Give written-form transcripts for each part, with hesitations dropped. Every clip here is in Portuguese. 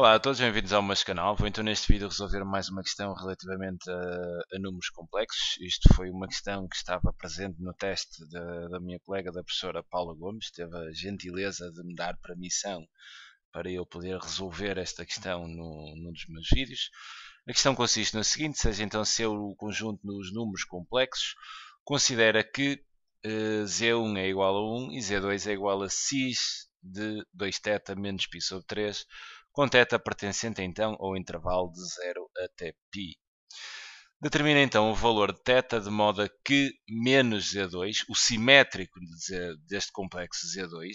Olá a todos, bem-vindos ao meu canal. Vou então neste vídeo resolver mais uma questão relativamente a números complexos. Isto foi uma questão que estava presente no teste da minha colega, da professora Paula Gomes. Teve a gentileza de me dar permissão para eu poder resolver esta questão num dos meus vídeos. A questão consiste no seguinte, seja então se o conjunto dos números complexos considera que Z1 é igual a 1 e Z2 é igual a x de 2θ menos π sobre 3, com θ pertencente então ao intervalo de 0 até π. Determina então o valor de θ de modo a que menos Z2, o simétrico deste complexo Z2,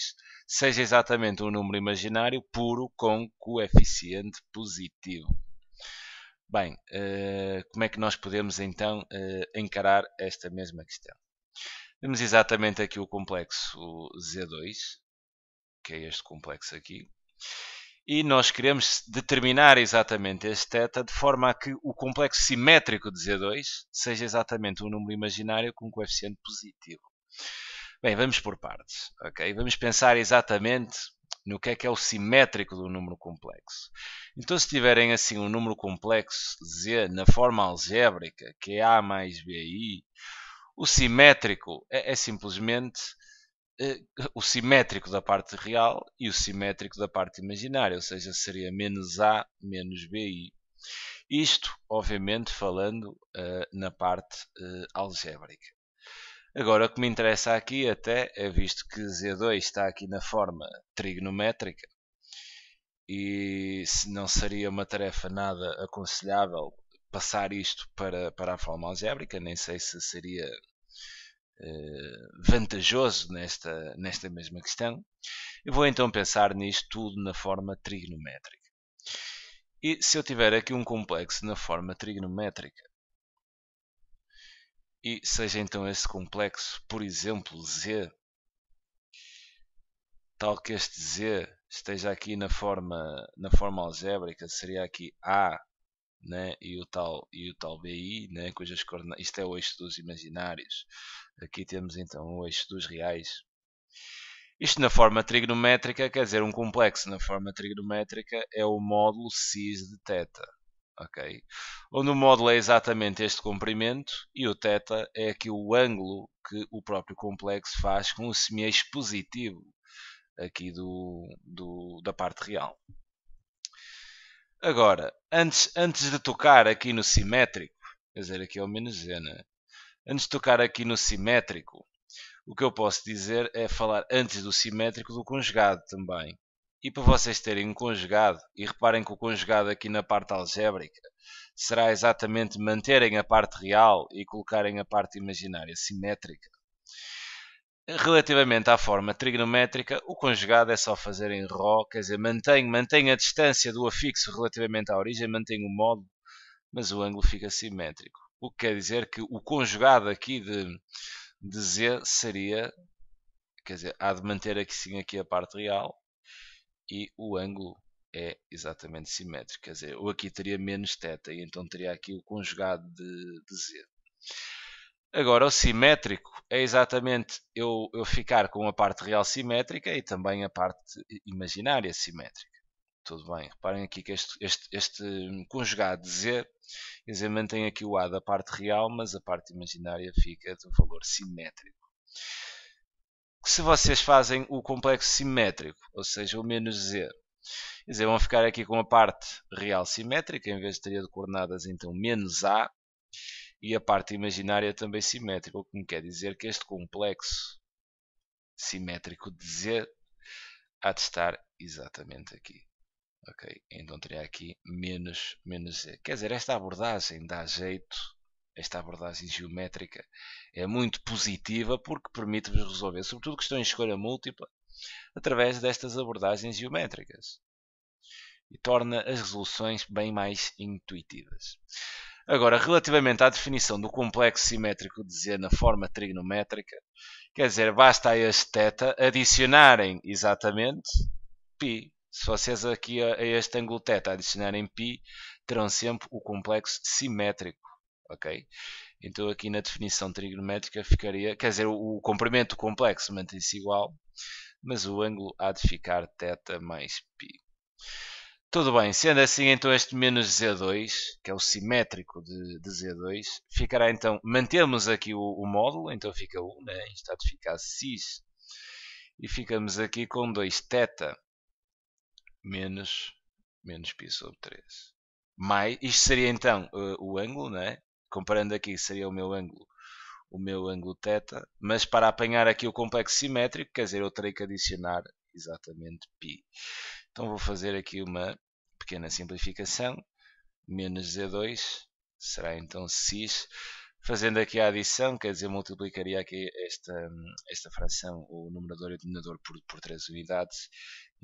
seja exatamente um número imaginário puro com coeficiente positivo. Bem, como é que nós podemos então encarar esta mesma questão? Temos exatamente aqui o complexo Z2, que é este complexo aqui, e nós queremos determinar exatamente este θ de forma a que o complexo simétrico de Z2 seja exatamente um número imaginário com coeficiente positivo. Bem, vamos por partes, ok? Vamos pensar exatamente no que é o simétrico do número complexo. Então, se tiverem assim um número complexo Z na forma algébrica, que é A mais BI, o simétrico é simplesmente o simétrico da parte real e o simétrico da parte imaginária, ou seja, seria menos A menos BI. Isto, obviamente, falando na parte algébrica. Agora, o que me interessa aqui até é visto que Z2 está aqui na forma trigonométrica e se não seria uma tarefa nada aconselhável passar isto para a forma algébrica, nem sei se seria vantajoso nesta mesma questão. Eu vou então pensar nisto tudo na forma trigonométrica. E se eu tiver aqui um complexo na forma trigonométrica, e seja então esse complexo, por exemplo, Z, tal que este Z esteja aqui na forma algébrica, seria aqui A, né, e o tal BI, né, cujas coordenadas, isto é o eixo dos imaginários. Aqui temos então o eixo dos reais. Isto na forma trigonométrica, quer dizer, um complexo na forma trigonométrica é o módulo cis de θ. Okay? Onde o módulo é exatamente este comprimento e o θ é aqui o ângulo que o próprio complexo faz com o semi-eixo positivo aqui da parte real. Agora, antes de tocar aqui no simétrico, quer dizer, aqui é o menos z, né? Antes de tocar aqui no simétrico, o que eu posso dizer é falar antes do simétrico do conjugado também. E para vocês terem um conjugado, e reparem que o conjugado aqui na parte algébrica será exatamente manterem a parte real e colocarem a parte imaginária simétrica. Relativamente à forma trigonométrica, o conjugado é só fazer em ρ, quer dizer, mantém a distância do afixo relativamente à origem, mantém o módulo, mas o ângulo fica simétrico. O que quer dizer que o conjugado aqui de Z seria, quer dizer, há de manter aqui sim aqui a parte real e o ângulo é exatamente simétrico, quer dizer, eu aqui teria menos θ e então teria aqui o conjugado de Z. Agora, o simétrico é exatamente eu ficar com a parte real simétrica e também a parte imaginária simétrica. Tudo bem, reparem aqui que este conjugado de Z, quer dizer, mantém aqui o A da parte real, mas a parte imaginária fica do valor simétrico. Se vocês fazem o complexo simétrico, ou seja, o menos Z, quer dizer, vão ficar aqui com a parte real simétrica, em vez de ter de coordenadas, então menos A, e a parte imaginária também simétrica, o que me quer dizer que este complexo simétrico de Z há de estar exatamente aqui. Ok, então teria aqui menos Z. Quer dizer, esta abordagem dá jeito, esta abordagem geométrica é muito positiva porque permite-vos resolver, sobretudo questões de escolha múltipla, através destas abordagens geométricas e torna as resoluções bem mais intuitivas. Agora, relativamente à definição do complexo simétrico de Z na forma trigonométrica, quer dizer, basta a este θ adicionarem exatamente π. Se vocês aqui a este ângulo θ adicionarem π, terão sempre o complexo simétrico, ok? Então aqui na definição trigonométrica ficaria, quer dizer, o comprimento do complexo mantém-se igual, mas o ângulo há de ficar θ mais π. Tudo bem, sendo assim então este menos Z2, que é o simétrico de Z2, ficará então, mantemos aqui o módulo, então fica 1, né? Em estado de ficar cis, e ficamos aqui com 2θ menos π sobre 3. Mais, isto seria então o ângulo, né? Comparando aqui seria o meu ângulo θ, mas para apanhar aqui o complexo simétrico, quer dizer, eu terei que adicionar exatamente π. Então vou fazer aqui uma pequena simplificação. Menos Z2 será então cis. Fazendo aqui a adição, quer dizer, multiplicaria aqui esta fração, o numerador e o denominador, por 3 unidades.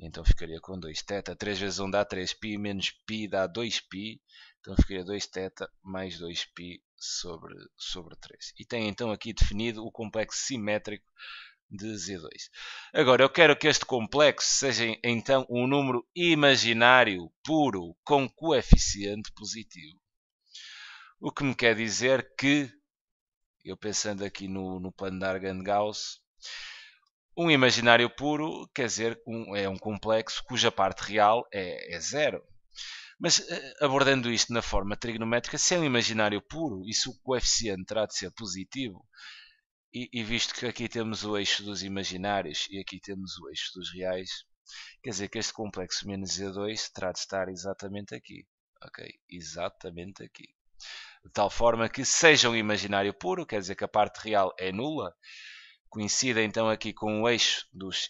Então ficaria com 2θ. 3 vezes 1 dá 3π, menos π dá 2π. Então ficaria 2θ mais 2π sobre 3. E tem então aqui definido o complexo simétrico de Z2. Agora, eu quero que este complexo seja então um número imaginário puro com coeficiente positivo. O que me quer dizer que, eu pensando aqui no plano de Argand-Gauss, um imaginário puro quer dizer é um complexo cuja parte real é zero. Mas abordando isto na forma trigonométrica, se é um imaginário puro e se o coeficiente terá de ser positivo, e visto que aqui temos o eixo dos imaginários e aqui temos o eixo dos reais, quer dizer que este complexo menos Z2 terá de estar exatamente aqui. Ok? Exatamente aqui. De tal forma que seja um imaginário puro, quer dizer que a parte real é nula, coincida então aqui com o eixo dos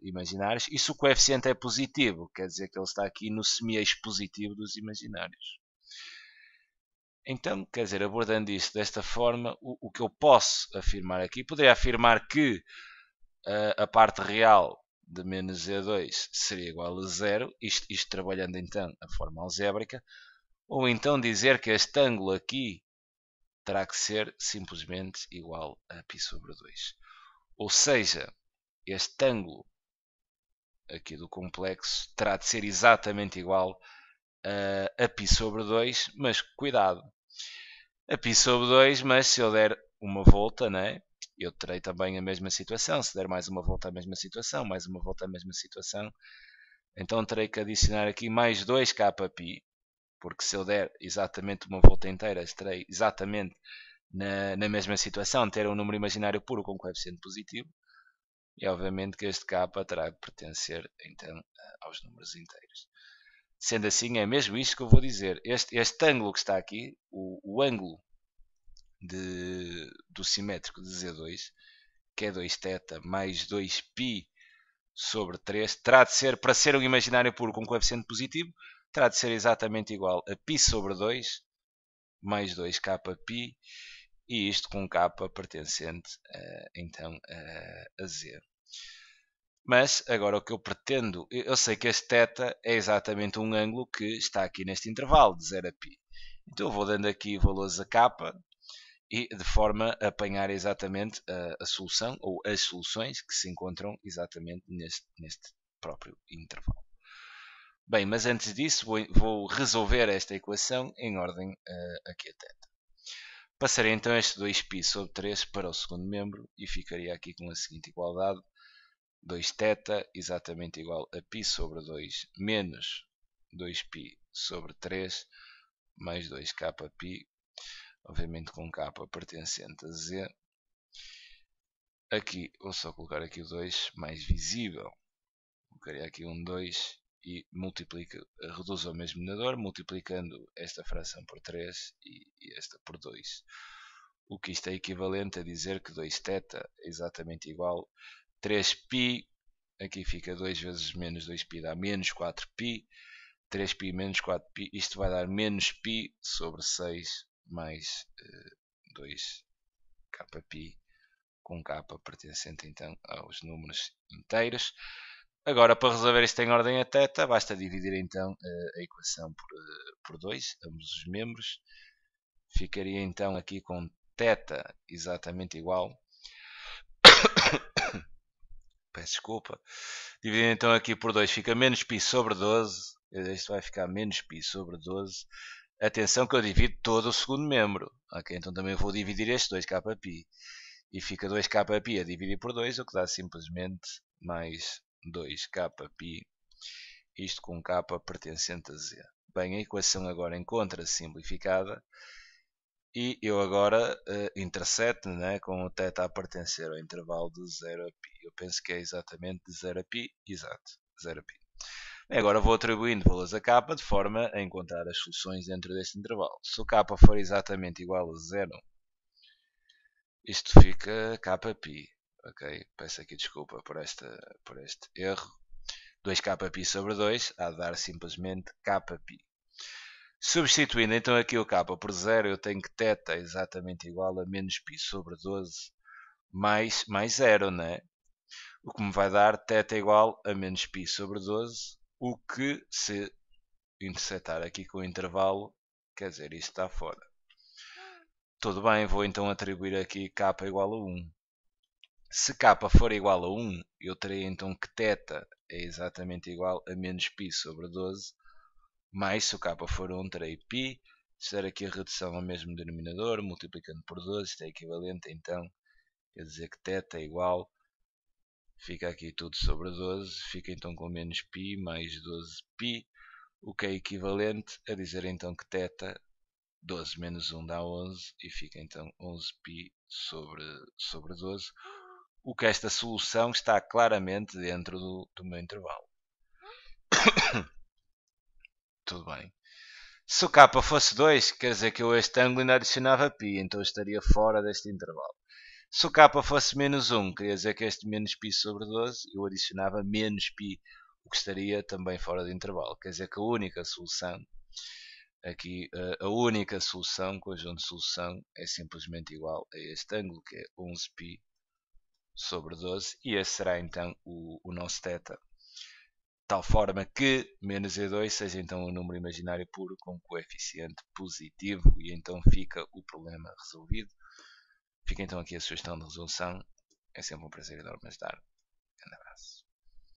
imaginários, e se o coeficiente é positivo, quer dizer que ele está aqui no semi-eixo positivo dos imaginários. Então, quer dizer, abordando isto desta forma, o que eu posso afirmar aqui, poderia afirmar que a parte real de menos Z2 seria igual a zero, isto trabalhando então a forma algébrica, ou então dizer que este ângulo aqui terá que ser simplesmente igual a π sobre 2. Ou seja, este ângulo aqui do complexo terá de ser exatamente igual a π sobre 2, mas cuidado, a π sobre 2, mas se eu der uma volta, né, eu terei também a mesma situação. Se der mais uma volta, a mesma situação, mais uma volta, a mesma situação. Então terei que adicionar aqui mais 2kπ, porque se eu der exatamente uma volta inteira, estarei exatamente na mesma situação, ter um número imaginário puro com coeficiente positivo. E obviamente que este k terá que pertencer então aos números inteiros. Sendo assim, é mesmo isto que eu vou dizer. Este ângulo que está aqui, o ângulo do simétrico de Z2, que é 2θ mais 2π sobre 3, terá de ser, para ser um imaginário puro com coeficiente positivo, terá de ser exatamente igual a π sobre 2 mais 2kπ, e isto com k pertencente então a z. Mas agora o que eu pretendo, eu sei que este θ é exatamente um ângulo que está aqui neste intervalo de 0 a π. Então eu vou dando aqui valores a k e de forma a apanhar exatamente a solução ou as soluções que se encontram exatamente neste próprio intervalo. Bem, mas antes disso vou resolver esta equação em ordem aqui a θ. Passarei então este 2π sobre 3 para o segundo membro e ficaria aqui com a seguinte igualdade: 2θ exatamente igual a π sobre 2 menos 2π sobre 3 mais 2kπ, obviamente com k pertencente a z. Aqui vou só colocar aqui o 2 mais visível. Colocaria aqui um 2 e reduzo ao mesmo denominador, multiplicando esta fração por 3 e esta por 2. O que isto é equivalente a dizer que 2θ é exatamente igual a 3π, aqui fica 2 vezes menos 2π dá menos 4π, 3π menos 4π, isto vai dar menos π sobre 6 mais 2kπ, com k pertencente então aos números inteiros. Agora, para resolver isto em ordem a θ, basta dividir então a equação por 2, ambos os membros. Ficaria então aqui com θ exatamente igual. Peço desculpa. Dividindo então aqui por 2 fica menos π sobre 12. Isto vai ficar menos π sobre 12. Atenção que eu divido todo o segundo membro. Okay? Então também vou dividir este 2kπ. E fica 2kπ a dividir por 2, o que dá simplesmente mais 2kπ. isto com k pertencente a z. Bem, a equação agora encontra-se simplificada e eu agora intercepto, né, com o θ a pertencer ao intervalo de 0 a π. Eu penso que é exatamente de 0 a π, exato, 0 a π. Agora vou atribuindo valores a k de forma a encontrar as soluções dentro deste intervalo. Se o k for exatamente igual a 0, isto fica kπ. Ok, peço aqui desculpa por este erro. 2kπ sobre 2 há de dar simplesmente kπ. Substituindo então aqui o k por 0, eu tenho que θ é exatamente igual a menos π sobre 12 mais 0, né? O que me vai dar θ igual a menos π sobre 12, o que, se interceptar aqui com o intervalo, quer dizer, isto está fora. Tudo bem, vou então atribuir aqui k igual a 1. Se k for igual a 1, eu terei então que θ é exatamente igual a menos π sobre 12, mais se o k for 1, terei π. Se der aqui a redução ao mesmo denominador, multiplicando por 12, isto é equivalente, então, quer dizer que θ é igual, fica aqui tudo sobre 12, fica então com menos π mais 12π, o que é equivalente a dizer então que θ 12 menos 1 dá 11 e fica então 11π sobre 12, o que esta solução está claramente dentro do meu intervalo. Tudo bem. Se o k fosse 2, quer dizer que eu a este ângulo ainda adicionava π, então estaria fora deste intervalo. Se o k fosse menos 1, quer dizer que este menos π sobre 12, eu adicionava menos π, o que estaria também fora do intervalo. Quer dizer que a única solução, aqui, a única solução, conjunto de solução, é simplesmente igual a este ângulo, que é 11π sobre 12, e esse será então o nosso θ. De tal forma que menos E2 seja então um número imaginário puro com coeficiente positivo, e então fica o problema resolvido. Fica então aqui a sugestão de resolução. É sempre um prazer enorme ajudar.